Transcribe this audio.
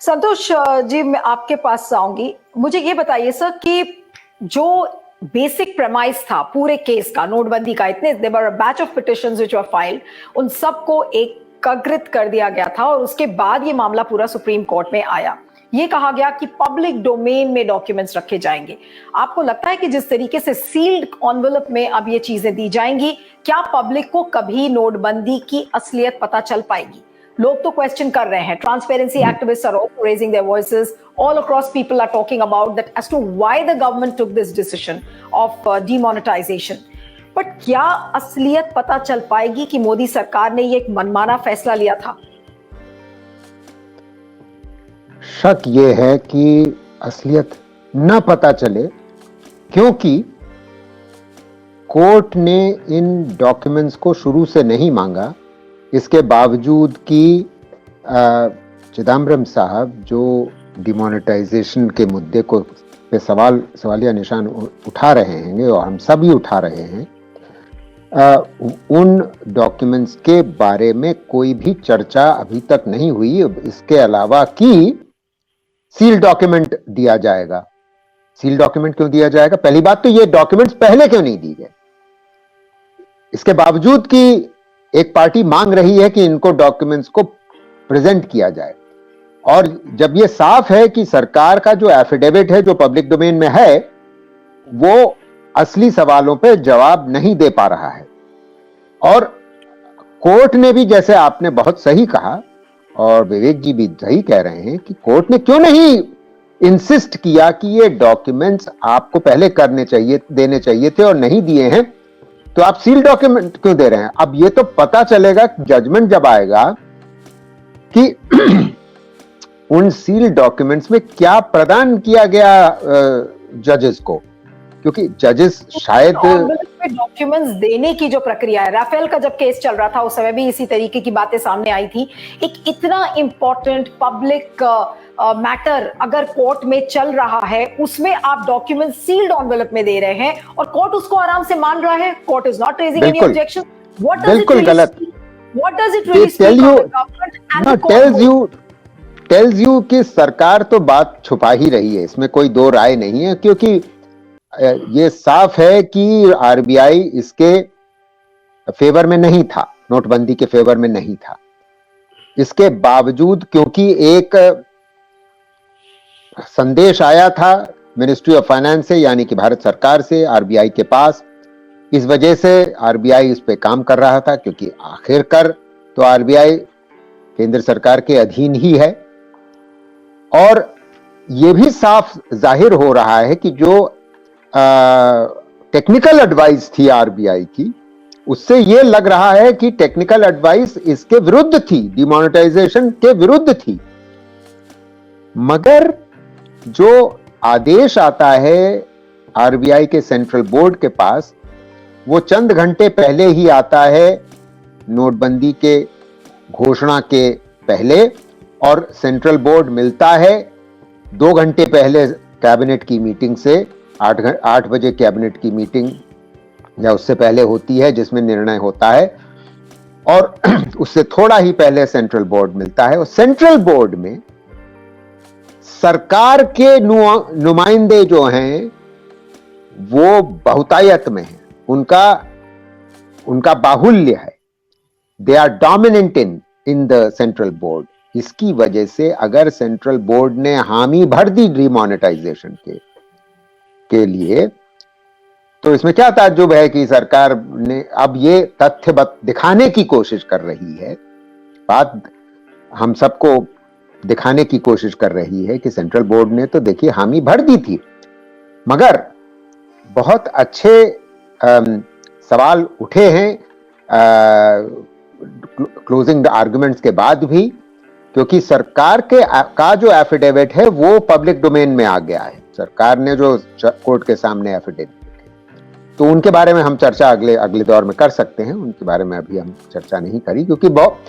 संतोष जी, मैं आपके पास आऊंगी। मुझे ये बताइए सर कि जो बेसिक प्रेमाइस था पूरे केस का, नोटबंदी का, इतने there were a batch of petitions which were filed, उन सबको एकत्रित कर दिया गया था और उसके बाद ये मामला पूरा सुप्रीम कोर्ट में आया। ये कहा गया कि पब्लिक डोमेन में डॉक्यूमेंट्स रखे जाएंगे। आपको लगता है कि जिस तरीके से सील्ड एनवेलप में अब ये चीजें दी जाएंगी, क्या पब्लिक को कभी नोटबंदी की असलियत पता चल पाएगी? लोग तो क्वेश्चन कर रहे हैं, transparency activists are also raising their voices, all across people are talking about that as to why the government took this decision of demonetization. But क्या असलियत पता चल पाएगी कि मोदी सरकार ने ये एक मनमाना फैसला लिया था? शक ये है कि असलियत न पता चले, क्योंकि कोर्ट ने इन डॉक्यूमेंट्स को शुरू से नहीं मांगा। इसके बावजूद कि चिदम्बरम साहब जो डिमोनेटाइजेशन के मुद्दे को पे सवालिया निशान उठा रहे हैं और हम सभी उठा रहे हैं, उन डॉक्यूमेंट्स के बारे में कोई भी चर्चा अभी तक नहीं हुई। इसके अलावा कि सील डॉक्यूमेंट दिया जाएगा। सील डॉक्यूमेंट क्यों दिया जाएगा? पहली बात तो ये डॉक्यूमेंट्स पहले क्यों नहीं दिए गए? इसके बावजूद कि एक पार्टी मांग रही है कि इनको डॉक्यूमेंट्स को प्रेजेंट किया जाए, और जब ये साफ है कि सरकार का जो एफिडेविट है जो पब्लिक डोमेन में है वो असली सवालों पे जवाब नहीं दे पा रहा है, और कोर्ट ने भी, जैसे आपने बहुत सही कहा और विवेक जी भी सही कह रहे हैं, कि कोर्ट ने क्यों नहीं इंसिस्ट किया कि ये डॉक्यूमेंट्स आपको पहले देने चाहिए थे और नहीं दिए हैं, तो आप सील डॉक्यूमेंट क्यों दे रहे हैं? अब ये तो पता चलेगा जजमेंट जब आएगा कि उन सील डॉक्यूमेंट्स में क्या प्रदान किया गया जजेस को, क्योंकि जजेस शायद डॉक्यूमेंट्स देने की जो प्रक्रिया है, राफेल का जब केस चल रहा था उस समय भी इसी तरीके की बातें सामने आई थी। एक इतना इंपॉर्टेंट पब्लिक मैटर अगर कोर्ट में चल रहा है, उसमें आप डॉक्यूमेंट सील्ड एनवेलप में दे रहे हैं और कोर्ट उसको आराम से मान रहा है। Court is not raising any objection. What does it really tell you? Tells you कि सरकार तो बात छुपा ही रही है, इसमें कोई दो राय नहीं है, क्योंकि ये साफ है कि आरबीआई इसके फेवर में नहीं था, नोटबंदी के फेवर में नहीं था। इसके बावजूद, क्योंकि एक संदेश आया था मिनिस्ट्री ऑफ फाइनेंस से, यानी कि भारत सरकार से आरबीआई के पास, इस वजह से आरबीआई इस पे काम कर रहा था, क्योंकि आखिरकार तो आरबीआई केंद्र सरकार के अधीन ही है। और यह भी साफ जाहिर हो रहा है कि जो टेक्निकल एडवाइस थी आरबीआई की, उससे यह लग रहा है कि टेक्निकल एडवाइस इसके विरुद्ध थी, डिमोनेटाइजेशन के विरुद्ध थी। मगर जो आदेश आता है आरबीआई के सेंट्रल बोर्ड के पास, वो चंद घंटे पहले ही आता है, नोटबंदी के घोषणा के पहले, और सेंट्रल बोर्ड मिलता है 2 घंटे पहले कैबिनेट की मीटिंग से। 8 बजे कैबिनेट की मीटिंग या उससे पहले होती है जिसमें निर्णय होता है, और उससे थोड़ा ही पहले सेंट्रल बोर्ड मिलता है। और सेंट्रल बोर्ड में सरकार के नुमाइंदे जो हैं वो बहुतायत में हैं, उनका बाहुल्य है, they are dominant in the central board. इसकी वजह से अगर सेंट्रल बोर्ड ने हामी भर दी डिमोनेटाइजेशन के लिए, तो इसमें क्या ताज्जुब है कि सरकार ने अब ये तथ्य दिखाने की कोशिश कर रही है, बात हम सबको दिखाने की कोशिश कर रही है कि सेंट्रल बोर्ड ने तो देखिए हामी भर दी थी। मगर बहुत अच्छे सवाल उठे हैं क्लोजिंग आर्गुमेंट्स के बाद भी, क्योंकि सरकार का जो एफिडेविट है वो पब्लिक डोमेन में आ गया है। सरकार ने जो कोर्ट के सामने एफिडेविट, तो उनके बारे में हम चर्चा अगले दौर में कर सकते हैं। उनके बारे में अभी हम चर्चा नहीं करी, क्योंकि बहुत